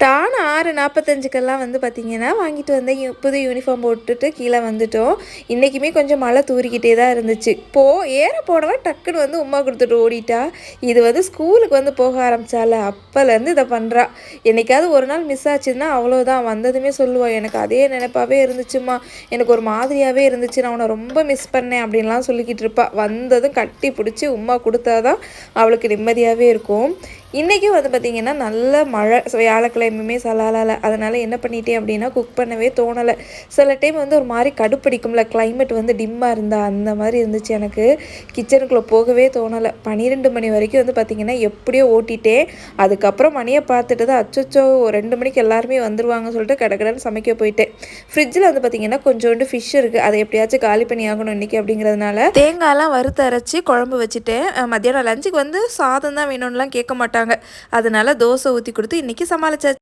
Don 6:45க்கெல்லாம் வந்து பார்த்திங்கன்னா வாங்கிட்டு வந்தேன். புது யூனிஃபார்ம் போட்டுட்டு கீழே வந்துட்டோம். இன்றைக்குமே கொஞ்சம் மழை தூறிக்கிட்டே தான் இருந்துச்சு. ஏற போனவன் டக்குன்னு வந்து உம்மா கொடுத்துட்டு ஓடிட்டா. இது வந்து ஸ்கூலுக்கு வந்து போக ஆரம்பித்தால அப்போலேருந்து இதை பண்ணுறா. என்றைக்காவது ஒரு நாள் மிஸ் ஆச்சுன்னா அவ்வளோதான், வந்ததுமே சொல்லுவாள், எனக்கு அதே நினைப்பாகவே இருந்துச்சுமா, எனக்கு ஒரு மாதிரியாகவே இருந்துச்சு, நான் உன்னை ரொம்ப மிஸ் பண்ணேன் அப்படின்லாம் சொல்லிக்கிட்டு இருப்பாள். வந்ததும் கட்டி பிடிச்சி உம்மா கொடுத்தா தான் அவளுக்கு நிம்மதியாகவே இருக்கும். இன்றைக்கும் வந்து பார்த்திங்கன்னா நல்ல மழை, வியாழக்கிழமையுமே சலாலால. அதனால் என்ன பண்ணிட்டேன் அப்படின்னா குக் பண்ணவே தோணலை. சில டைம் வந்து ஒரு மாதிரி கடுப்படிக்கும்ல, கிளைமேட் வந்து டிம்மாக இருந்தால் அந்த மாதிரி இருந்துச்சு. எனக்கு கிச்சனுக்குள்ளே போகவே தோணலை. 12 மணி வரைக்கும் வந்து பார்த்திங்கன்னா எப்படியோ ஓட்டிட்டேன். அதுக்கப்புறம் மணியை பார்த்துட்டு தான் அச்சோ 2 மணிக்கு எல்லாருமே வந்துருவாங்கன்னு சொல்லிட்டு கடகடன்னு சமைக்க போயிட்டேன். ஃப்ரிட்ஜில் வந்து பார்த்திங்கன்னா கொஞ்சோண்டு ஃபிஷ் இருக்குது, அதை எப்படியாச்சும் காலி பண்ணி ஆகணும் இன்றைக்கி அப்படிங்கிறதுனால தேங்காயெல்லாம் வறுத்து அரைச்சி குழம்பு வச்சுட்டேன். மத்தியானம் லஞ்சுக்கு வந்து சாதம் தான் வேணும்னுலாம் கேட்க மாட்டாங்க. அதனால தோசை ஊற்றி கொடுத்து இன்றைக்கி சமாளிச்சாச்சு.